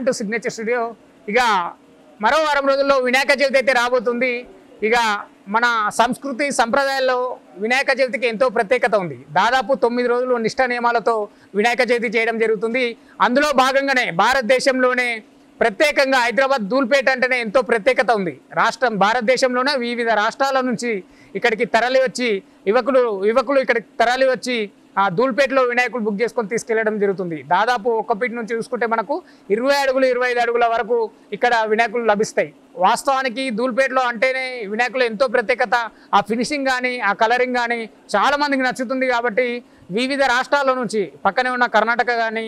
To signature studio. ఇక మరో వారం రోజుల్లో వినాయక చవితి అయితే రాబోతుంది. ఇక మన సంస్కృతి సంప్రదాయాల్లో వినాయక చవితికి ఎంతో ప్రత్యేకత ఉంది. దాదాపు 9 రోజులు నిష్ఠ నియమాలతో వినాయక చవితి చేయడం జరుగుతుంది. అందులో భాగంగానే భారతదేశంలోనే ప్రత్యేకంగా హైదరాబాద్ ధూల్పేట అంటేనే ఎంతో ప్రత్యేకత ఉంది. భారతదేశంలోనే వివిధ రాష్ట్రాల నుంచి ఇక్కడికి తరలి వచ్చి యువకులు ఇక్కడికి తరలి వచ్చి ఆ ధూల్పేటలో వినాయకులు బుక్ చేసుకొని తీసుకెళ్లడం జరుగుతుంది. దాదాపు ఒక్క పీట నుంచి చూసుకుంటే మనకు 20 అడుగులు 25 అడుగుల వరకు ఇక్కడ వినాయకులు లభిస్తాయి. వాస్తవానికి ధూల్పేటలో అంటేనే వినాయకులు ఎంతో ప్రత్యేకత. ఆ ఫినిషింగ్ కానీ ఆ కలరింగ్ కానీ చాలా మందికి నచ్చుతుంది. కాబట్టి వివిధ రాష్ట్రాల నుంచి పక్కనే ఉన్న కర్ణాటక కానీ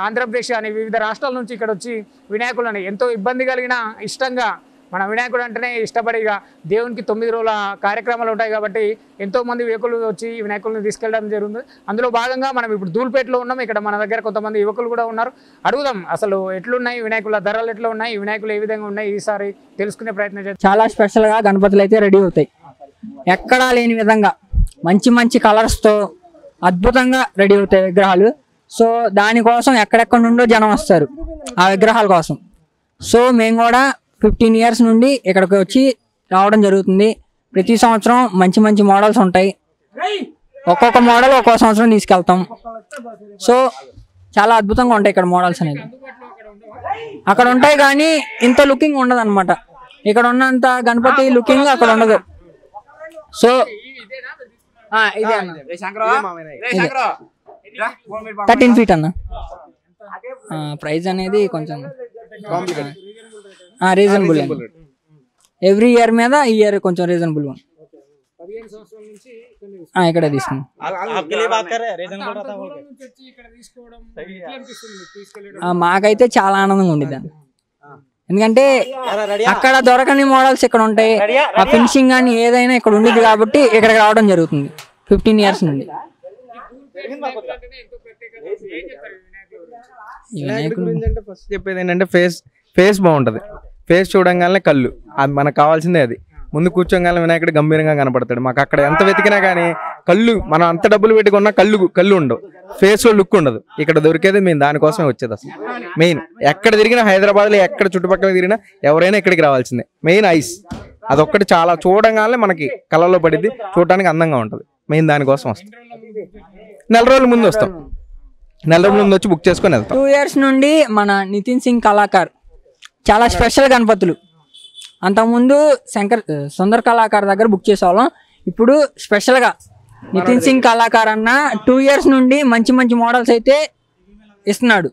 ఆంధ్రప్రదేశ్ కానీ వివిధ రాష్ట్రాల నుంచి ఇక్కడ వచ్చి వినాయకులని ఎంతో ఇబ్బంది కలిగిన ఇష్టంగా మన వినాయకుడు అంటేనే ఇష్టపడిగా దేవునికి 9 రోజుల కార్యక్రమాలు ఉంటాయి. కాబట్టి ఎంతోమంది యువకులు వచ్చి వినాయకులను తీసుకెళ్ళడం జరుగుతుంది. అందులో భాగంగా మనం ఇప్పుడు ధూల్పేటలో ఉన్నాం. ఇక్కడ మన దగ్గర కొంతమంది యువకులు కూడా ఉన్నారు. అడుగుదాం అసలు ఎట్లున్నాయి వినాయకుల ధరలు ఎట్లా ఉన్నాయి, వినాయకులు ఏ విధంగా ఉన్నాయి, ఈసారి తెలుసుకునే ప్రయత్నం చేద్దాం. చాలా స్పెషల్గా గణపతులు అయితే రెడీ అవుతాయి. ఎక్కడా లేని విధంగా మంచి మంచి కలర్స్తో అద్భుతంగా రెడీ అవుతాయి విగ్రహాలు. సో దానికోసం ఎక్కడెక్కడ నుండో జనం వస్తారు ఆ విగ్రహాల కోసం. సో మేము కూడా 15 years నుండి ఇక్కడికి వచ్చి రావడం జరుగుతుంది. ప్రతి సంవత్సరం మంచి మంచి మోడల్స్ ఉంటాయి. ఒక్కొక్క మోడల్ ఒక్కొక్క సంవత్సరం తీసుకెళ్తాం. సో చాలా అద్భుతంగా ఉంటాయి ఇక్కడ మోడల్స్ అనేది. అక్కడ ఉంటాయి కానీ ఇంత లుకింగ్ ఉండదు అనమాట. ఇక్కడ ఉన్నంత గణపతి లుకింగ్ అక్కడ ఉండదు. సో ఇదే అన్న 13 feet అన్న. ప్రైస్ అనేది కొంచెం రీజనబుల్. ఎవ్రీ ఇయర్ మీద ఈ ఇయర్ కొంచెం రీజనబుల్ ఇక్కడ తీసుకున్నాం. మాకైతే చాలా ఆనందంగా ఉండేది. ఎందుకంటే అక్కడ దొరకని మోడల్స్ ఇక్కడ ఉంటాయి. ఆ ఫినిషింగ్ కానీ ఏదైనా ఇక్కడ ఉండేది కాబట్టి ఇక్కడికి రావడం జరుగుతుంది 15 years నుండి. ఫస్ట్ చెప్పేది ఏంటంటే ఫేస్ బాగుంటది. ఫేస్ చూడంగానే కళ్ళు, అది మనకు కావాల్సిందే. అది ముందు కూర్చోగానే వినాయకుడు గంభీరంగా కనపడతాడు. మాకు అక్కడ ఎంత వెతికినా కానీ కళ్ళు, మనం అంత డబ్బులు పెట్టుకున్నా కళ్ళు ఉండవు, ఫేస్ లో లుక్ ఉండదు. ఇక్కడ దొరికేది మేము దానికోసమే వచ్చేది. అసలు మెయిన్ ఎక్కడ తిరిగినా హైదరాబాద్లో ఎక్కడ చుట్టుపక్కల తిరిగినా ఎవరైనా ఇక్కడికి రావాల్సిందే. మెయిన్ ఐస్ అదొక్కటి చాలా చూడంగానే మనకి కళ్ళలో పడిద్ది, చూడటానికి అందంగా ఉంటుంది. మెయిన్ దానికోసం వస్తాం. 4 రోజుల ముందు వస్తాం. 4 రోజుల ముందు వచ్చి బుక్ చేసుకొని వెళ్తాం. 2 years నుండి మన నితిన్ సింగ్ కళాకార్ చాలా స్పెషల్ గణపతులు. అంతకుముందు సుందర్ కళాకార్ దగ్గర బుక్ చేసేవాళ్ళం. ఇప్పుడు స్పెషల్గా నితిన్ సింగ్ కళాకార్ అన్న 2 years నుండి మంచి మంచి మోడల్స్ అయితే ఇస్తున్నాడు.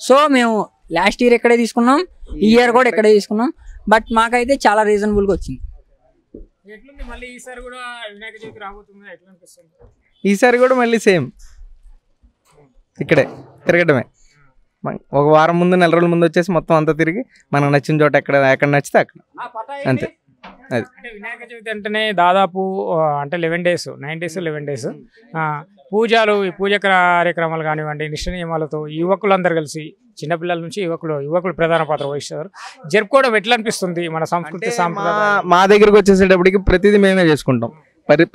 సో మేము లాస్ట్ ఇయర్ ఇక్కడే తీసుకున్నాం, ఈ ఇయర్ కూడా ఇక్కడే తీసుకున్నాం. బట్ మాకైతే చాలా రీజనబుల్గా వచ్చింది. ఈసారి కూడా మళ్ళీ సేమ్ ఇక్కడే తిరగడమే. ఒక వారం ముందు 4 రోజుల ముందు వచ్చేసి మొత్తం అంతా తిరిగి మనకు నచ్చిన చోట ఎక్కడ నచ్చితే అక్కడ అంతే. అది వినాయక చవితి అంటేనే దాదాపు అంటే 11 days 9 days 11 days పూజలు, ఈ పూజ కార్యక్రమాలు కానివ్వండి, నిష్ఠ నియమాలతో యువకులందరూ కలిసి చిన్నపిల్లల నుంచి యువకులు ప్రధాన పాత్ర వహిస్తారు. జరుపుకోవడం ఎట్లా అనిపిస్తుంది? మన సంస్కృతి సాంప్రదాయం మా దగ్గరకు వచ్చేసేటప్పటికి ప్రతిదీ మేమే చేసుకుంటాం.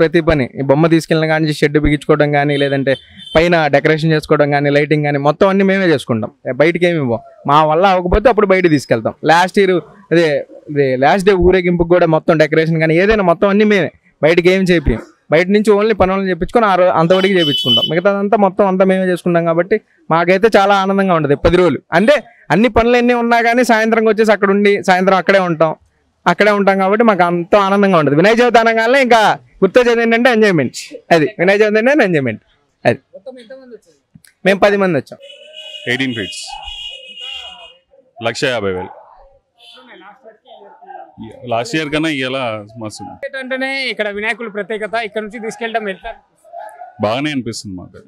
ప్రతి పని, ఈ బొమ్మ తీసుకెళ్ళిన కానీ షెడ్ బిగించుకోవడం కానీ, లేదంటే పైన డెకరేషన్ చేసుకోవడం కానీ, లైటింగ్ కానీ మొత్తం అన్ని మేమే చేసుకుంటాం. బయటకి ఏమి ఇవ్వం. మా వల్ల అవ్వకపోతే అప్పుడు బయట తీసుకెళ్తాం. లాస్ట్ డే ఊరేగింపుకి కూడా మొత్తం డెకరేషన్ కానీ ఏదైనా మొత్తం అన్ని మేమే. బయటకి ఏమి చేపియం. బయట నుంచి ఓన్లీ పనులను చేయించుకొని అంతవరకు చేయించుకుంటాం. మిగతాదంతా మొత్తం అంతా మేమే చేసుకుంటాం. కాబట్టి మాకైతే చాలా ఆనందంగా ఉంటుంది 10 రోజులు. అంటే అన్ని పనులు ఎన్ని ఉన్నా కానీ సాయంత్రం వచ్చేసి అక్కడ ఉండి సాయంత్రం అక్కడే ఉంటాం కాబట్టి మాకు అంత ఆనందంగా ఉంటుంది. వినాయక చవితి అనగానే ఇంకా గుర్తొచ్చేది ఏంటంటే ఎంజాయ్మెంట్. అది వినాయక చవితి అంటే ఎంజాయ్మెంట్. అది మేము 10 మంది వచ్చాం. 18 feet 1,50,000. లాస్ట్ ఇయర్ కన్నా ఇలా మస్తు అంటేనే ఇక్కడ వినాయకుల ప్రత్యేకత. ఇక్కడ నుంచి తీసుకెళ్ళడం ఎట్లా బాగానే అనిపిస్తుంది మాకు.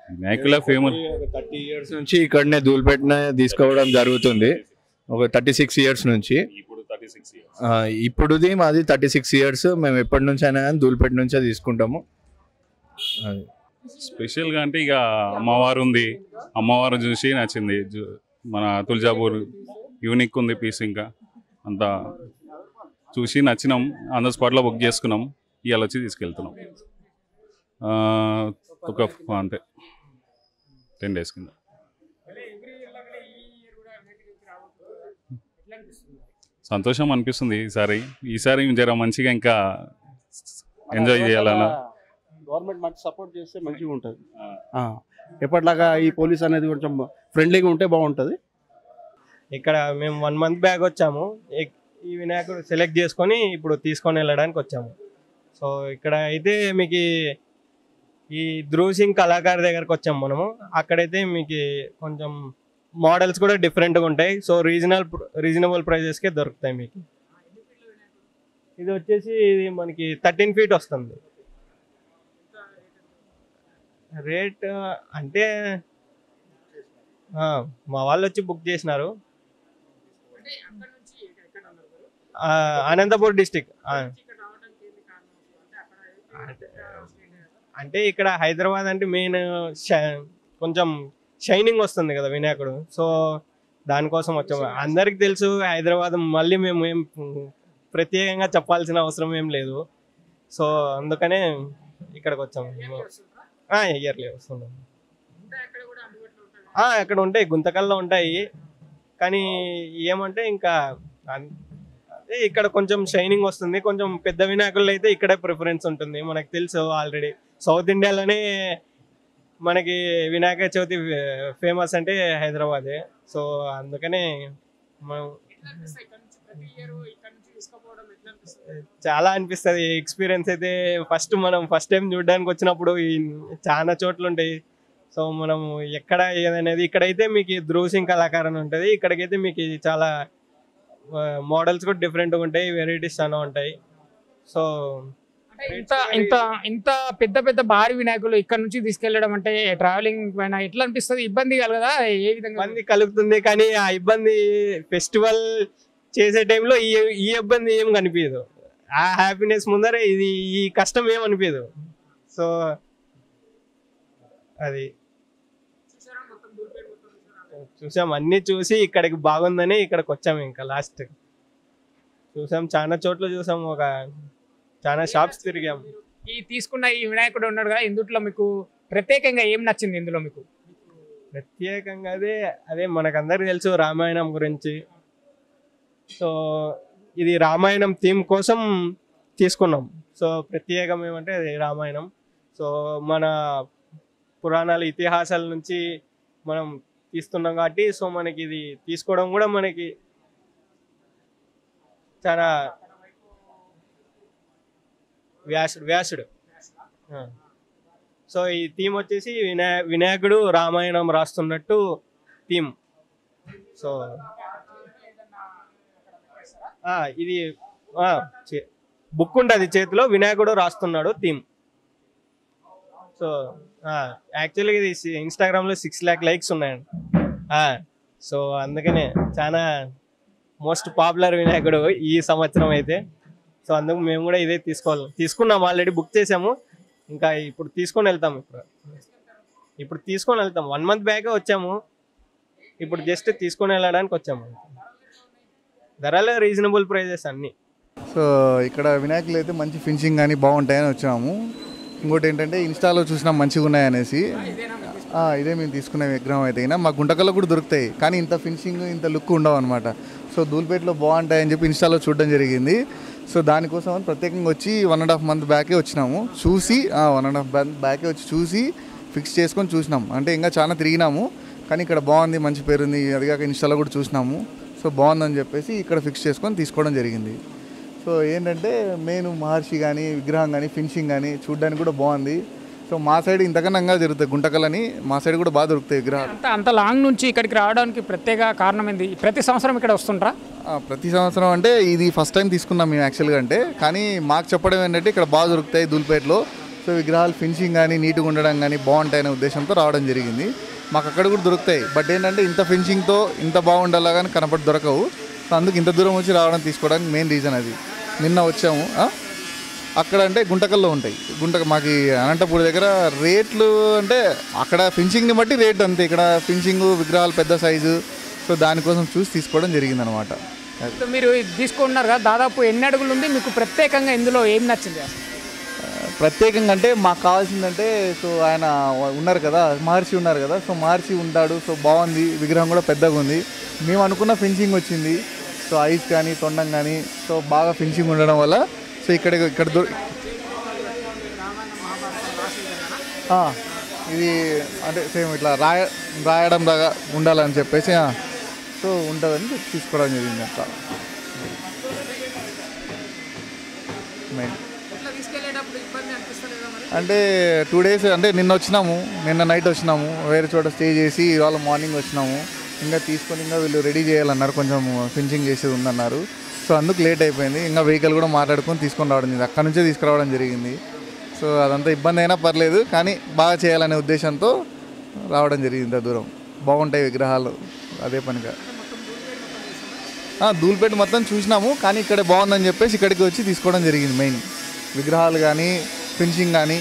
వినాయకుల ఫేమస్ 30 years నుంచి ఇక్కడనే ధూల్పేటనే తీసుకోవడం జరుగుతుంది. ఒక 36 years నుంచి. ఇప్పుడుది మాది 36 years. మేము ఎప్పటి నుంచి అయినా కానీ ధూల్పేట నుంచే తీసుకుంటాము. స్పెషల్గా అంటే ఇక అమ్మవారు ఉంది, అమ్మవారు చూసి నచ్చింది. మన తులజాపూర్ యూనిక్ ఉంది పీస్. ఇంకా అంతా చూసి నచ్చినాం, ఆన్ ద స్పాట్లో బుక్ చేసుకున్నాం. ఇవాళ వచ్చి తీసుకెళ్తున్నాం. ఒక అంతే. 10 days కింద. సంతోషం అనిపిస్తుంది. ఈసారి జర మంచిగా ఇంకా ఎంజాయ్ చేయాలన్నా గవర్నమెంట్ మాకు సపోర్ట్ చేస్తే మంచిగా ఉంటుంది. ఎప్పటిలాగా ఈ పోలీస్ అనేది కొంచెం ఫ్రెండ్లీగా ఉంటే బాగుంటుంది. ఇక్కడ మేము 1 month బ్యాక్ వచ్చాము. ఈ వినాయకుడు సెలెక్ట్ చేసుకొని ఇప్పుడు తీసుకొని వెళ్ళడానికి వచ్చాము. సో ఇక్కడ అయితే మీకు ఈ ధ్రువ్ సింగ్ కళాకారు దగ్గరకు వచ్చాము మనము. అక్కడైతే మీకు కొంచెం మోడల్స్ కూడా డిఫరెంట్గా ఉంటాయి. సో రీజనబుల్ ప్రైజెస్కే దొరుకుతాయి మీకు. ఇది వచ్చేసి ఇది మనకి 13 feet వస్తుంది. రేట్ అంటే మా వాళ్ళు వచ్చి బుక్ చేసినారు. అనంతపూర్ డిస్టిక్. అంటే ఇక్కడ హైదరాబాద్ అంటే మెయిన్ కొంచెం షైనింగ్ వస్తుంది కదా వినాయకుడు. సో దానికోసం వచ్చాము. అందరికి తెలుసు హైదరాబాద్, మళ్ళీ మేము ఏం ప్రత్యేకంగా చెప్పాల్సిన అవసరం ఏం లేదు. సో అందుకనే ఇక్కడికి వచ్చాము. ఇయర్లీ వస్తున్నాం. అక్కడ ఉంటాయి, గుంతకల్లో ఉంటాయి. కానీ ఏమంటే ఇంకా ఇక్కడ కొంచెం షైనింగ్ వస్తుంది. కొంచెం పెద్ద వినాయకులు అయితే ఇక్కడే ప్రిఫరెన్స్ ఉంటుంది. మనకు తెలుసు ఆల్రెడీ సౌత్ ఇండియాలోనే మనకి వినాయక చవితి ఫేమస్ అంటే హైదరాబాదే. సో అందుకనే మనం చాలా అనిపిస్తుంది ఎక్స్పీరియన్స్ అయితే. ఫస్ట్ టైం చూడడానికి వచ్చినప్పుడు చాలా చోట్ల ఉంటాయి. సో మనం ఎక్కడ ఏదనేది ఇక్కడైతే మీకు ధ్రువ్ సింగ్ కళాకారం ఉంటుంది. ఇక్కడికైతే మీకు చాలా మోడల్స్ కూడా డిఫరెంట్గా ఉంటాయి, వెరైటీస్ చాలా ఉంటాయి. సో ఇంత పెద్ద భారీ వినాయకులు ఇక్కడ నుంచి తీసుకెళ్లడం అంటే ట్రావెలింగ్ పైన ఎట్లా అనిపిస్తుంది? ఇబ్బంది కలగదా? ఏ విధంగా ఇబ్బంది కలుగుతుంది, కానీ ఆ ఇబ్బంది ఫెస్టివల్ చేసే టైంలో ఈ ఇబ్బంది ఏం కనిపించదు. ఆ హ్యాపీనెస్ ముందర ఈ కష్టం ఏం అనిపించదు. సో అది చూసాం, అన్ని చూసి ఇక్కడికి బాగుందని ఇక్కడికి వచ్చాము. ఇంకా లాస్ట్ చూసాం, చాలా చోట్ల చూసాం, చాలా షాప్స్ తిరిగాం. ఈ తీసుకున్న ఈ వినాయకుడు ఉన్నాడు కదా, ఇందులో మీకు ప్రత్యేకంగా ఏం నచ్చింది? ఇందులో మీకు ప్రత్యేకంగా అదే మనకందరికి తెలుసు రామాయణం గురించి. సో ఇది రామాయణం థీమ్ కోసం తీసుకున్నాం. సో ప్రత్యేకం ఏమంటే అది రామాయణం. సో మన పురాణాల ఇతిహాసాల నుంచి మనం తీస్తున్నాం కాబట్టి సో మనకి ఇది తీసుకోవడం కూడా మనకి చాలా వ్యాసుడు. సో ఈ థీమ్ వచ్చేసి వినాయకుడు రామాయణం రాస్తున్నట్టు థీమ్. సో ఇది బుక్ ఉంటుంది చేతిలో, వినాయకుడు రాస్తున్నాడు థీమ్. సో యాక్చువల్గా ఇది ఇన్స్టాగ్రామ్లో 6 lakh likes ఉన్నాయండి. సో అందుకనే చాలా మోస్ట్ పాపులర్ వినాయకుడు ఈ సంవత్సరం అయితే. సో అందుకు మేము కూడా ఇదే తీసుకున్నాము. ఆల్రెడీ బుక్ చేసాము. ఇంకా ఇప్పుడు తీసుకొని వెళ్తాం. ఇప్పుడు తీసుకొని వెళ్తాం. 1 month బ్యాకే వచ్చాము. ఇప్పుడు జస్ట్ తీసుకొని వెళ్ళడానికి వచ్చాము. ధరలు రీజనబుల్ ప్రైజెస్ అన్నీ. సో ఇక్కడ వినాయకులు అయితే మంచి ఫినిషింగ్ కానీ బాగుంటాయని వచ్చాము. ఇంకోటి ఏంటంటే ఇన్స్టాలో చూసినా మంచిగా ఉన్నాయనేసి ఇదే మేము తీసుకునే విగ్రహం అయితే అయినా మా గుంటకల్లో కూడా దొరుకుతాయి, కానీ ఇంత ఫినిషింగ్ ఇంత లుక్ ఉండవు అనమాట. సో ధూల్పేటలో బాగుంటాయని చెప్పి ఇన్స్టాలో చూడడం జరిగింది. సో దానికోసం అని ప్రత్యేకంగా వచ్చి 1.5 month బ్యాకే వచ్చినాము. చూసి 1.5 month బ్యాకే వచ్చి చూసి ఫిక్స్ చేసుకొని చూసినాం. అంటే ఇంకా చాలా తిరిగినాము, కానీ ఇక్కడ బాగుంది, మంచి పేరుంది, అదిగాక ఇన్స్టాలో కూడా చూసినాము. సో బాగుందని చెప్పేసి ఇక్కడ ఫిక్స్ చేసుకొని తీసుకోవడం జరిగింది. సో ఏంటంటే మెయిన్ మహర్షి కానీ విగ్రహం కానీ ఫినిషింగ్ కానీ చూడడానికి కూడా బాగుంది. సో మా సైడ్ ఇంతకన్నా దొరుకుతాయి గుంటకలని, మా సైడ్ కూడా బాగా దొరుకుతాయి విగ్రహాలు. అంత లాంగ్ నుంచి ఇక్కడికి రావడానికి ప్రత్యేక కారణం ఏంది? ప్రతి సంవత్సరం ఇక్కడ వస్తుంటారా? ప్రతి సంవత్సరం అంటే ఇది ఫస్ట్ టైం తీసుకున్నాం మేము యాక్చువల్గా. అంటే కానీ మాకు చెప్పడం ఏంటంటే ఇక్కడ బాగా దొరుకుతాయి ధూల్పేటలో. సో విగ్రహాలు ఫినిషింగ్ కానీ నీట్గా ఉండడం కానీ బాగుంటాయనే ఉద్దేశంతో రావడం జరిగింది. మాకు అక్కడ కూడా దొరుకుతాయి, బట్ ఏంటంటే ఇంత ఫినిషింగ్తో ఇంత బాగుండాలా కానీ దొరకవు. సో అందుకు ఇంత దూరం వచ్చి రావడం తీసుకోవడానికి మెయిన్ రీజన్ అది. నిన్న వచ్చాము. అక్కడ అంటే గుంటకల్లో ఉంటాయి. మాకు అనంతపూర్ దగ్గర రేట్లు అంటే అక్కడ ఫినిషింగ్ని బట్టి రేట్ అంతే. ఇక్కడ ఫినిషింగ్ విగ్రహాలు పెద్ద సైజు, సో దానికోసం చూసి తీసుకోవడం జరిగిందనమాట. మీరు తీసుకున్నారు కదా, దాదాపు ఎన్ని అడుగులు ఉంది? మీకు ప్రత్యేకంగా ఇందులో ఏం నచ్చింది? ప్రత్యేకంగా అంటే మాకు కావాల్సిందంటే సో ఆయన ఉన్నారు కదా, మహర్షి ఉన్నారు కదా, సో మహర్షి ఉంటాడు. సో బాగుంది, విగ్రహం కూడా పెద్దగా ఉంది. మేము అనుకున్న ఫినిషింగ్ వచ్చింది. సో ఐస్ కానీ తొండం కానీ సో బాగా ఫినిషింగ్ ఉండడం వల్ల సో ఇక్కడ ఇది అంటే సేమ్ ఇట్లా రాయడం లాగా ఉండాలని చెప్పేసి సో ఉంటుందని తీసుకోవడం జరిగింది. అట్లా మెయిన్ అంటే 2 days అంటే నిన్న నైట్ వచ్చినాము, వేరే చోట స్టే చేసి ఇవాళ మార్నింగ్ వచ్చినాము. ఇంకా తీసుకొని ఇంకా వీళ్ళు రెడీ చేయాలన్నారు, కొంచెం ఫినిషింగ్ చేసేది ఉందన్నారు. సో అందుకు లేట్ అయిపోయింది. ఇంకా వెహికల్ కూడా మాట్లాడుకొని తీసుకొని రావడం జరిగింది, అక్కడ నుంచే తీసుకురావడం జరిగింది. సో అదంతా ఇబ్బంది అయినా పర్లేదు, కానీ బాగా చేయాలనే ఉద్దేశంతో రావడం జరిగింది. ఇంత దూరం బాగుంటాయి విగ్రహాలు, అదే పనిగా. ధూల్పేట మొత్తం చూసినాము, కానీ ఇక్కడ బాగుందని చెప్పేసి ఇక్కడికి వచ్చి తీసుకోవడం జరిగింది. మెయిన్ విగ్రహాలు కానీ ఫినిషింగ్ కానీ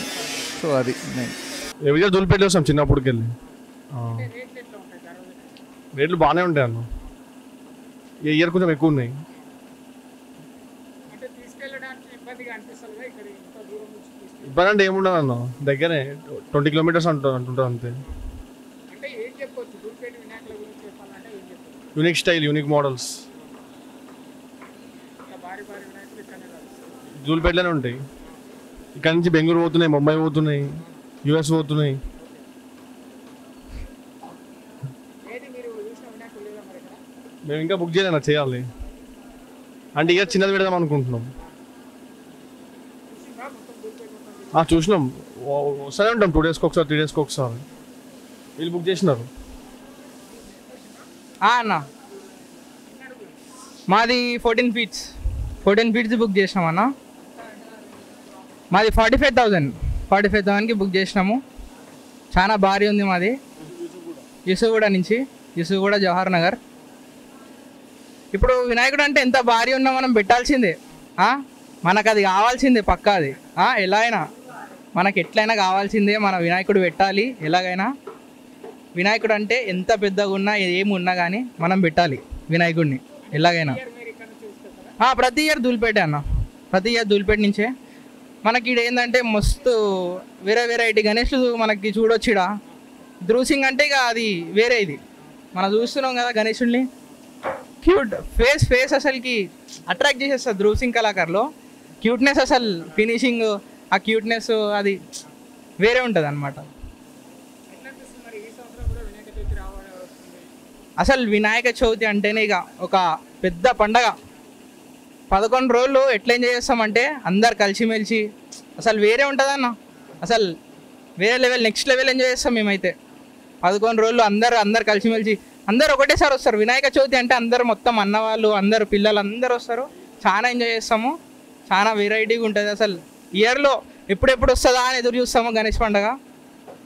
సో అది మెయిన్. విజయ్ ధూల్పేట వస్తాం చిన్నప్పటికి వెళ్ళి. రేట్లు బాగానే ఉంటాయి అన్న, ఈ ఇయర్ కొంచెం ఎక్కువ ఉన్నాయి. ఇబ్బంది అంటే ఏముండదు అన్న, దగ్గరే 20 kilometers అంటుంటారు అంతే. యూనిక్ స్టైల్, యూనిక్ మోడల్స్ ధూల్పేటలోనే ఉంటాయి. ఇక్కడ నుంచి బెంగళూరు పోతున్నాయి, ముంబై పోతున్నాయి, US పోతున్నాయి. మేము ఇంకా బుక్ చేయలేనా, చేయాలి అంటే ఇక చిన్నది పెడదాం అనుకుంటున్నాం. చూసినాం, వస్తూనే ఉంటాం 2 days ఒకసారి 3 days ఒకసారి. వీళ్ళు బుక్ చేసినారు అన్న. మాది 14 feet బుక్ చేసినాం అన్న. మాది 45,000కి బుక్ చేసినాము. చాలా భారీ ఉంది మాది. యూసుగూడ జవహర్ నగర్. ఇప్పుడు వినాయకుడు అంటే ఎంత భారీ ఉన్నా మనం పెట్టాల్సిందే, మనకు అది కావాల్సిందే పక్కా. అది ఎలా అయినా మనకు ఎట్లయినా కావాల్సిందే, మన వినాయకుడు పెట్టాలి ఎలాగైనా. వినాయకుడు అంటే ఎంత పెద్దగా ఉన్నా ఏమున్నా కానీ మనం పెట్టాలి వినాయకుడిని ఎలాగైనా. ప్రతి ఇయర్ ధూల్పేటే అన్న, ప్రతి ఇయర్ ధూల్పేట నుంచే. మనకి ఇక్కడ ఏంటంటే మస్తు వెరైటీ గణేష్లు మనకి చూడొచ్చు. ఇక్కడ ధ్రువ్ అంటే ఇక అది వేరే. ఇది మనం చూస్తున్నాం కదా గణేశుడిని, క్యూట్ ఫేస్ అసలుకి అట్రాక్ట్ చేసేస్తుంది ధ్రువ్ సింగ్ కళాకారులో. క్యూట్నెస్ అసలు ఫినిషింగ్, ఆ క్యూట్నెస్ అది వేరే ఉంటుంది అన్నమాట. అసలు వినాయక చవితి అంటేనే ఇక ఒక పెద్ద పండగ. 11 రోజులు ఎట్లా ఎంజాయ్ చేస్తామంటే అందరు కలిసిమెలిసి అసలు వేరే ఉంటుంది అన్న. అసలు వేరే లెవెల్, నెక్స్ట్ లెవెల్ ఎంజాయ్ చేస్తాం మేమైతే. 11 రోజులు అందరు కలిసిమెలిసి అందరు ఒకటేసారి వస్తారు. వినాయక చవితి అంటే అందరు మొత్తం అన్నవాళ్ళు, అందరు పిల్లలు అందరు వస్తారు. చాలా ఎంజాయ్ చేస్తాము, చాలా వెరైటీగా ఉంటుంది. అసలు ఇయర్లో ఎప్పుడెప్పుడు వస్తుందా అని ఎదురు చూస్తాము గణేష్ పండుగ.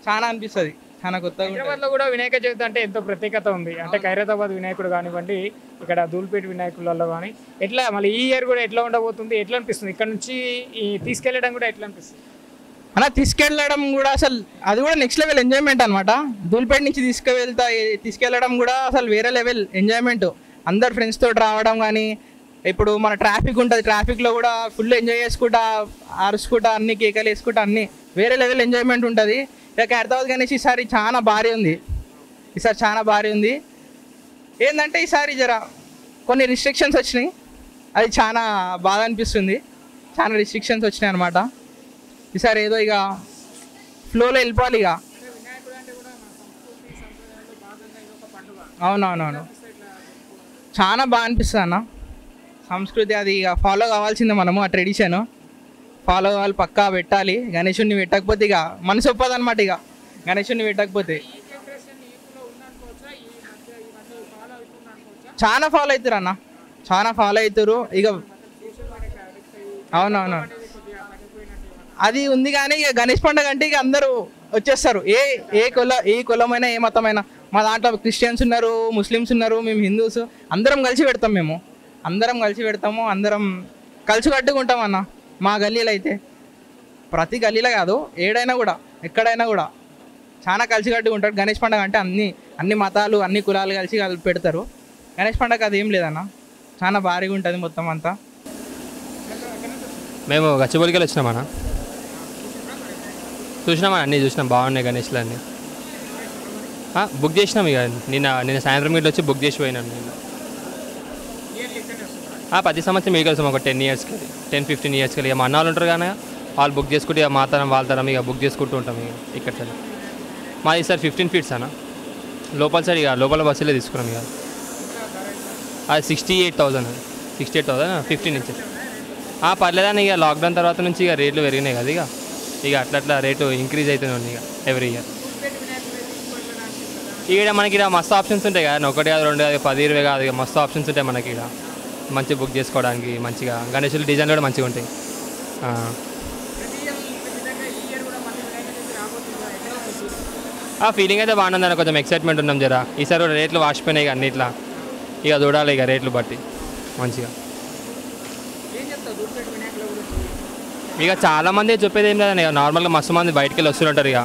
చాలా అనిపిస్తుంది, చాలా కొత్తగా. హైదరాబాద్లో కూడా వినాయక చవితి అంటే ఎంతో ప్రత్యేకత ఉంది. అంటే ఖైరతాబాద్ వినాయకుడు కానివ్వండి, ఇక్కడ ధూల్పేట వినాయకులలో కానీ ఎట్లా మళ్ళీ ఈ ఇయర్ కూడా ఎట్లా ఉండబోతుంది, ఎట్లా అనిపిస్తుంది? ఇక్కడ నుంచి తీసుకెళ్ళడం కూడా ఎట్లా అనిపిస్తుంది అలా? తీసుకెళ్ళడం కూడా అసలు అది కూడా నెక్స్ట్ లెవెల్ ఎంజాయ్మెంట్ అనమాట. ధూల్పేట నుంచి తీసుకెళ్ళడం కూడా అసలు వేరే లెవెల్ ఎంజాయ్మెంట్. అందరు ఫ్రెండ్స్ తోటి రావడం కానీ, ఇప్పుడు మన ట్రాఫిక్ ఉంటుంది, ట్రాఫిక్లో కూడా ఫుల్ ఎంజాయ్ చేసుకుంటా, అరుచుకుంటా, అన్ని కేకలు వేసుకుంటా, అన్ని వేరే లెవెల్ ఎంజాయ్మెంట్ ఉంటుంది. ఇక ఖైరతాబాద్ గణేష్ ఈసారి చాలా భారీ ఉంది. ఏంటంటే ఈసారి కొన్ని రిస్ట్రిక్షన్స్ వచ్చినాయి, అది చాలా బాధ అనిపిస్తుంది. చాలా రిస్ట్రిక్షన్స్ వచ్చినాయి అనమాట. ఈసారి ఏదో ఇక ఫ్లోలో వెళ్ళిపోవాలి ఇక. అవునవునవును, చాలా బాగా అనిపిస్తుంది అన్న. సంస్కృతి అది ఇక ఫాలో కావాల్సిందే మనము. ఆ ట్రెడిషన్ ఫాలో కావాలి, పక్కా పెట్టాలి. గణేశుడిని పెట్టకపోతే ఇక మనసు ఒప్పదు అనమాట. ఇక గణేశుడిని పెట్టకపోతే చాలా ఫాలో అవుతారు అన్న, చాలా ఫాలో అవుతారు ఇక. అవునవును, అది ఉంది. కానీ ఇక గణేష్ పండుగ అంటే ఇక అందరూ వచ్చేస్తారు. ఏ కులమైనా ఏ మతమైనా. మా దాంట్లో క్రిస్టియన్స్ ఉన్నారు, ముస్లిమ్స్ ఉన్నారు, మేము హిందూస్, అందరం కలిసి పెడతాం. అందరం కలిసి కట్టుకుంటాం అన్న. మా గల్లీలో అయితే ప్రతి గల్లీలో కాదు, ఏడైనా కూడా ఎక్కడైనా కూడా చాలా కలిసి కట్టుకుంటారు. గణేష్ పండుగ అంటే అన్ని మతాలు, అన్ని కులాలు కలిసి పెడతారు. గణేష్ పండుగ అది ఏం లేదన్న, చాలా భారీగా ఉంటుంది మొత్తం అంతా. మేము గచ్చిబౌలికి వచ్చినామన్నా. చూసినాం అన్నీ చూసినాం, బాగున్నాయి గణేష్లు అన్నీ. బుక్ చేసినాం ఇక నిన్న సాయంత్రం గిట్ల వచ్చి బుక్ చేసి పోయినాం నేను. ప్రతి సంవత్సరం మీకు కలిసాం ఒక 10 ఇయర్స్కి 10-15 ఇయర్స్కి. ఇక మా అన్న వాళ్ళు ఉంటారు కానీ వాళ్ళు బుక్ చేసుకుంటే ఇక మా తరం వాళ్ళ తరం ఇక బుక్ చేసుకుంటూ ఉంటాం ఇక ఇక్కడ సరే. మాది సార్ 15 ఫీట్స్ అన్న, లోపల సార్ ఇక లోపల బస్సులే తీసుకున్నాం ఇక. అది 68,000 15 ఇంచెస్. పర్లేదని ఇక లాక్డౌన్ తర్వాత నుంచి ఇక రేట్లు పెరిగినాయి కదా, ఇక అట్లా రేటు ఇంక్రీజ్ అవుతూనే ఉంది ఇక ఎవ్రీ ఇయర్. ఇక్కడ మనకి ఇక్కడ మస్తు ఆప్షన్స్ ఉంటాయి కదా, 1 కాదు 2 కాదు 10-20 కాదు, ఇక మస్తు ఆప్షన్స్ ఉంటాయి మనకి ఇక్కడ మంచిగా బుక్ చేసుకోవడానికి. మంచిగా గణేషులు డిజైన్లు కూడా మంచిగా ఉంటాయి. ఫీలింగ్ అయితే బాగుంది అన్న, కొంచెం ఎక్సైట్మెంట్ ఉన్నాం జరా. ఈసారి కూడా రేట్లు వాసిపోయినాయి ఇక అన్నిట్లా, ఇక చూడాలి ఇక రేట్లు బట్టి మంచిగా. ఇక చాలామంది చెప్పేది ఏం లేదండి, ఇక నార్మల్గా మస్తు మంది బయటికి వెళ్ళి వస్తుంటారు. ఇక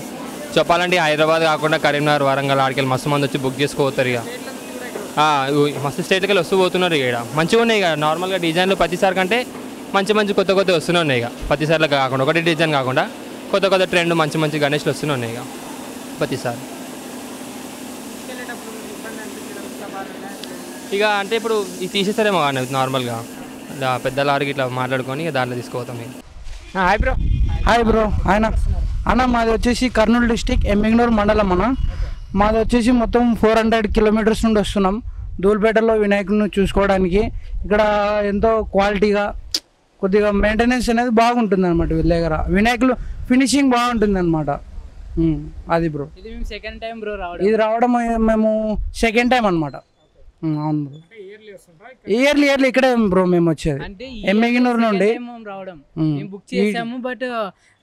చెప్పాలంటే హైదరాబాద్ కాకుండా కరీంనగర్, వరంగల్ ఆడికెళ్ళి మస్తు మంది వచ్చి బుక్ చేసుకోపోతారు. ఇక మస్తు స్టేట్కి వెళ్ళి వస్తూ పోతున్నారు. ఇక మంచిగా ఉన్నాయి ఇక నార్మల్గా డిజైన్లు ప్రతిసారి కంటే మంచి కొత్త వస్తూనే ఉన్నాయి ఇక ప్రతిసారిలో కాకుండా, ఒకటి డిజైన్ కాకుండా కొత్త ట్రెండ్ మంచి గణేష్లు వస్తూనే ఉన్నాయి ఇక ప్రతిసారి. ఇక అంటే ఇప్పుడు ఇది తీసేస్తారేమో కానీ నార్మల్గా పెద్ద లారీకి ఇట్లా మాట్లాడుకొని ఇక దాంట్లో తీసుకుపోతాం ఇక. Hi bro. అన్న మాది వచ్చేసి కర్నూలు డిస్టిక్ ఎమ్మిగనూరు మండలం అన్న. మాది వచ్చేసి మొత్తం 400 కిలోమీటర్స్ నుండి వస్తున్నాం ధూల్పేటలో వినాయకుడిని చూసుకోవడానికి. ఇక్కడ ఎంతో క్వాలిటీగా కొద్దిగా మెయింటెనెన్స్ అనేది బాగుంటుంది అనమాట. వీళ్ళ దగ్గర వినాయకులు ఫినిషింగ్ బాగుంటుంది అనమాట. అది బ్రో. ఇది మేము సెకండ్ టైం బ్రో రావడం. ఇది రావడం మేము సెకండ్ టైం అనమాట. అవును బ్రో. ఇయర్లీ ఇక్కడే బ్రో మేము వచ్చేది ఎమ్మిగనూరు నుండి రావడం. మేము బుక్ చేసాము, బట్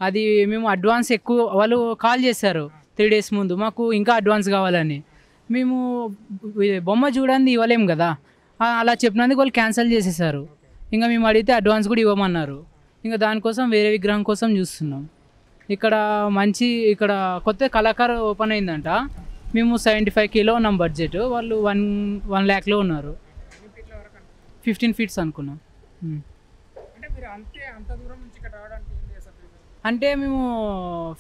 అది మేము అడ్వాన్స్ ఎక్కువ వాళ్ళు కాల్ చేశారు 3 days ముందు, మాకు ఇంకా అడ్వాన్స్ కావాలని. మేము బొమ్మ చూడండి ఇవ్వలేము కదా, అలా చెప్పినందుకు వాళ్ళు క్యాన్సిల్ చేసేసారు. ఇంకా మేము అడిగితే అడ్వాన్స్ కూడా ఇవ్వమన్నారు. ఇంకా దానికోసం వేరే విగ్రహం కోసం చూస్తున్నాం. ఇక్కడ కొత్త కళాకారు ఓపెన్ అయిందంట. మేము 75K ఉన్నాం బడ్జెట్, వాళ్ళు 1 lakh ఉన్నారు. 15 feet అనుకున్నాం. అంటే మేము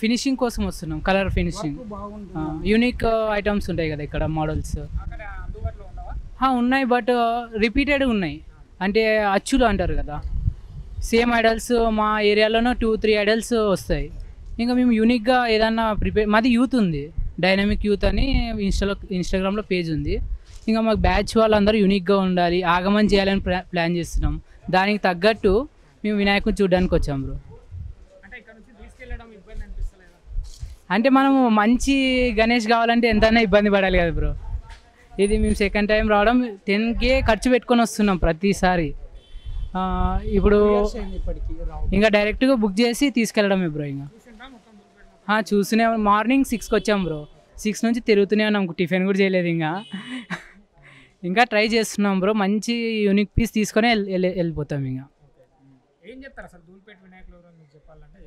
ఫినిషింగ్ కోసం వస్తున్నాం, కలర్ ఫినిషింగ్. యూనిక్ ఐటమ్స్ ఉంటాయి కదా ఇక్కడ మోడల్స్ ఉన్నాయి, బట్ రిపీటెడ్ ఉన్నాయి. అంటే అచ్చులు అంటారు కదా, సేమ్ ఐడల్స్ మా ఏరియాలోనూ 2-3 ఐడల్స్ వస్తాయి. ఇంకా మేము యూనిక్గా ఏదన్నా మాది యూత్ ఉంది, డైనమిక్ యూత్ అని ఇన్స్టాగ్రామ్లో పేజ్ ఉంది. ఇంకా మాకు బ్యాచ్ వాళ్ళందరూ యూనిక్గా ఉండాలి, ఆగమనం చేయాలని ప్లాన్ చేస్తున్నాం. దానికి తగ్గట్టు మేము వినాయకుని చూడడానికి వచ్చాం బ్రో. అంటే మనము మంచి గణేష్ కావాలంటే ఎంతైనా ఇబ్బంది పడాలి కదా బ్రో. ఇది మేము సెకండ్ టైం రావడం, 10K ఖర్చు పెట్టుకొని వస్తున్నాం ప్రతిసారి. ఇప్పుడు ఇంకా డైరెక్ట్గా బుక్ చేసి తీసుకెళ్ళడమే బ్రో. ఇంకా చూస్తూనే మార్నింగ్ 6కి వచ్చాం బ్రో. 6 నుంచి తిరుగుతూనే ఉన్నాం, టిఫిన్ కూడా చేయలేదు. ఇంకా ట్రై చేస్తున్నాం బ్రో. మంచి యూనిక్ పీస్ తీసుకొని వెళ్ళిపోతాం. ఇంకా ఏం చెప్తారు అసలు ధూల్పేట వినాయకులు చెప్పాలంటే?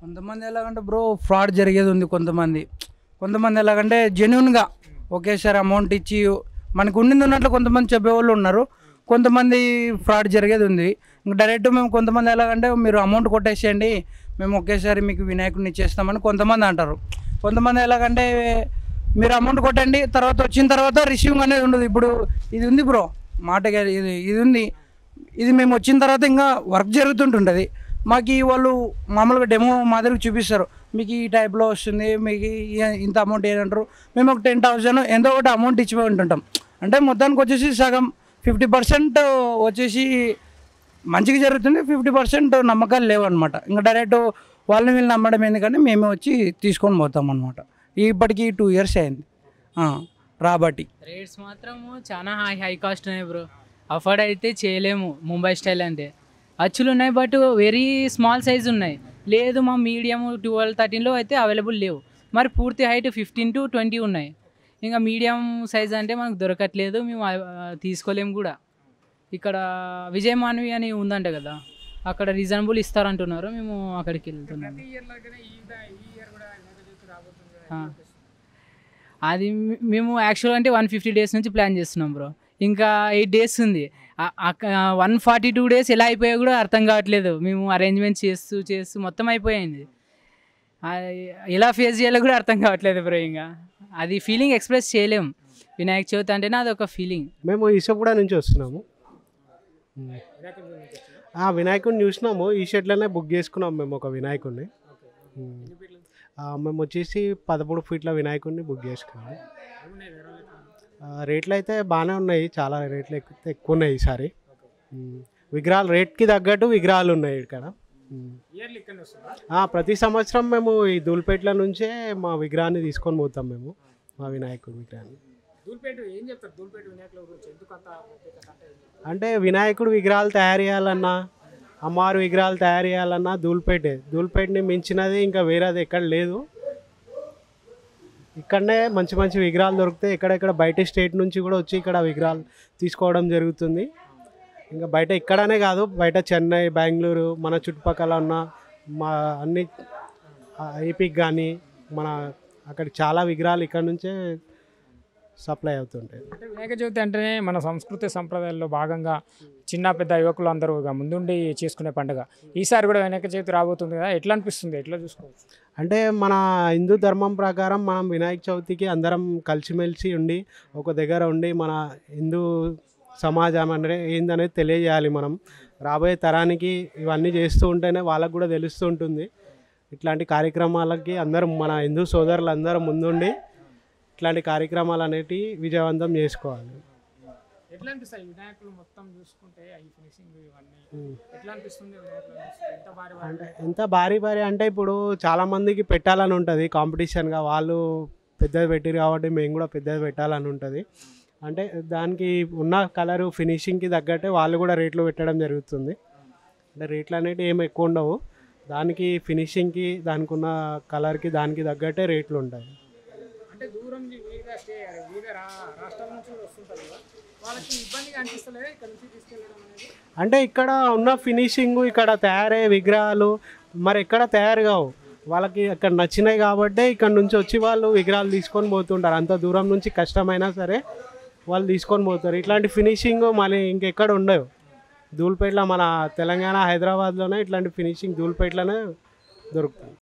కొంతమంది ఎలాగంటే బ్రో ఫ్రాడ్ జరిగేది ఉంది, కొంతమంది ఎలాగంటే జెన్యున్గా ఒకేసారి అమౌంట్ ఇచ్చి మనకు ఉండింది ఉన్నట్లు కొంతమంది చెప్పేవాళ్ళు ఉన్నారు. కొంతమంది ఫ్రాడ్ జరిగేది ఉంది. ఇంకా డైరెక్ట్ మేము కొంతమంది ఎలాగంటే మీరు అమౌంట్ కొట్టేసేయండి, మేము ఒకేసారి మీకు వినాయకుడిని ఇచ్చేస్తామని కొంతమంది అంటారు. కొంతమంది ఎలాగంటే మీరు అమౌంట్ కొట్టండి, తర్వాత వచ్చిన తర్వాత రిసీవింగ్ అనేది ఉండదు. ఇప్పుడు ఇది ఉంది బ్రో, మాటగా ఇది ఉంది. ఇది మేము వచ్చిన తర్వాత ఇంకా వర్క్ జరుగుతుంటుంది. మాకు వాళ్ళు మామూలుగా డెమో మాదిరిగా చూపిస్తారు, మీకు ఈ టైప్లో వస్తుంది, మీకు ఇంత అమౌంట్ ఏంటంటారు. మేము ఒక 10,000 ఎంతో ఒకటి అమౌంట్ ఇచ్చి ఉంటుంటాం. అంటే మొత్తానికి వచ్చేసి సగం 50% వచ్చేసి మంచిగా జరుగుతుంది, 50% నమ్మకాలు లేవన్నమాట. ఇంకా డైరెక్ట్ వాళ్ళని వీళ్ళు నమ్మడం ఎందుకంటే మేమే వచ్చి తీసుకొని పోతాం అనమాట. ఇప్పటికి 2 years అయింది రాబట్టి. రేట్స్ మాత్రం చాలా హై కాస్ట్ ఉన్నాయి బ్రో. అఫోర్డ్ అయితే చేయలేము ముంబై స్టైల్ అంటే. అచ్చులు ఉన్నాయి, బట్ వెరీ స్మాల్ సైజ్ ఉన్నాయి. లేదు మా మీడియం 12-13లో అయితే అవైలబుల్ లేవు. మరి పూర్తి హైట్ 15 to 20 ఉన్నాయి. ఇంకా మీడియం సైజ్ అంటే మనకు దొరకట్లేదు, మేము తీసుకోలేము కూడా. ఇక్కడ విజయమానవి అని ఉందంట కదా, అక్కడ రీజనబుల్ ఇస్తారంటున్నారు. మేము అక్కడికి వెళ్తున్నాం. అది మేము యాక్చువల్గా అంటే 150 days నుంచి ప్లాన్ చేస్తున్నాం బ్రో. ఇంకా 8 days ఉంది. 142 days ఎలా అయిపోయాయో కూడా అర్థం కావట్లేదు. మేము అరేంజ్మెంట్ చేస్తూ మొత్తం అయిపోయింది. ఎలా ఫేస్ చేయాలో కూడా అర్థం కావట్లేదు బ్రో. ఇంకా అది ఫీలింగ్ ఎక్స్ప్రెస్ చేయలేం. వినాయక చవితి అంటేనే అది ఒక ఫీలింగ్. మేము ఈసోగూడ నుంచి వస్తున్నాము. వినాయకుడిని చూసినాము, ఈ షెడ్లోనే బుక్ చేసుకున్నాము మేము ఒక వినాయకుడిని. మేము వచ్చేసి 13 ఫీట్ల వినాయకుడిని బుక్ చేసుకున్నాము. రేట్లు అయితే బాగానే ఉన్నాయి, చాలా రేట్లు ఎక్కువ ఉన్నాయి ఈసారి. విగ్రహాలు రేట్కి తగ్గట్టు విగ్రహాలు ఉన్నాయి ఇక్కడ. ప్రతి సంవత్సరం మేము ఈ దూల్పేట్ల నుంచే మా విగ్రహాన్ని తీసుకొని పోతాం మేము, మా వినాయకుడి విగ్రహాన్ని. అంటే వినాయకుడు విగ్రహాలు తయారు చేయాలన్నా, అమ్మవారి విగ్రహాలు తయారు చేయాలన్నా దూల్పేటని మించినది ఇంకా వేరేది ఎక్కడ లేదు. ఇక్కడనే మంచి మంచి విగ్రహాలు దొరుకుతాయి. ఎక్కడెక్కడ బయట స్టేట్ నుంచి కూడా వచ్చి ఇక్కడ విగ్రహాలు తీసుకోవడం జరుగుతుంది. ఇంకా బయట ఇక్కడనే కాదు, బయట చెన్నై, బెంగళూరు, మన చుట్టుపక్కల ఉన్న మా అన్ని ఏపీకి కానీ మన అక్కడ చాలా విగ్రహాలు ఇక్కడ నుంచే సప్లై అవుతుంటాయి. అంటే వినాయక చవితి అంటేనే మన సంస్కృతి సంప్రదాయాల్లో భాగంగా చిన్న పెద్ద యువకులు అందరూ ముందుండి చేసుకునే పండుగ. ఈసారి కూడా వినాయక చవితి రాబోతుంది కదా, ఎట్లా అనిపిస్తుంది, ఎట్లా చూసుకోవచ్చు? అంటే మన హిందూ ధర్మం ప్రకారం మనం వినాయక చవితికి అందరం కలిసిమెలిసి ఉండి ఒక దగ్గర ఉండి మన హిందూ సమాజం అంటే ఏందనేది తెలియజేయాలి. మనం రాబోయే తరానికి ఇవన్నీ చేస్తూ ఉంటేనే వాళ్ళకు కూడా తెలుస్తూ ఉంటుంది. ఇట్లాంటి కార్యక్రమాలకి అందరం మన హిందూ సోదరులు అందరం ముందుండి ఇట్లాంటి కార్యక్రమాలు అనేటివి విజయవంతం చేసుకోవాలి. ఎట్లా అనిపిస్తాయి వినాయకులు మొత్తం చూసుకుంటే ఈ ఫినిషింగ్ ఇవన్నీ ఎట్లా అనిపిస్తుంది? అంటే ఎంత భారీ అంటే ఇప్పుడు చాలామందికి పెట్టాలని ఉంటుంది కాంపిటీషన్గా, వాళ్ళు పెద్దది పెట్టారు కాబట్టి మేము కూడా పెద్దది పెట్టాలని ఉంటుంది. అంటే దానికి ఉన్న కలరు ఫినిషింగ్కి తగ్గట్టే వాళ్ళు కూడా రేట్లు పెట్టడం జరుగుతుంది. అంటే రేట్లు అనేవి ఏమి ఎక్కువ ఉండవు, దానికి ఫినిషింగ్కి దానికి ఉన్న కలర్కి దానికి తగ్గట్టే రేట్లు ఉంటాయి. అంటే దూరం వివిధ రాష్ట్రాల నుంచి వస్తుంటారు కదా, వాళ్ళకి ఇబ్బందిగా అనిపిస్తలేదు ఇక్కడ నుంచి తీసుకెళ్ళడం అనేది? అంటే ఇక్కడ ఉన్న ఫినిషింగ్, ఇక్కడ తయారయ్యే విగ్రహాలు మరి ఎక్కడ తయారు కావు, వాళ్ళకి అక్కడ నచ్చినాయి కాబట్టి ఇక్కడ నుంచి వచ్చి వాళ్ళు విగ్రహాలు తీసుకొని పోతుంటారు. అంత దూరం నుంచి కష్టమైనా సరే వాళ్ళు తీసుకొని పోతారు. ఇట్లాంటి ఫినిషింగ్ మళ్ళీ ఇంకెక్కడ ఉండవు. దూల్పేటలో మన తెలంగాణ హైదరాబాద్లోనే ఇట్లాంటి ఫినిషింగ్ దూల్పేటలోనే దొరుకుతుంది.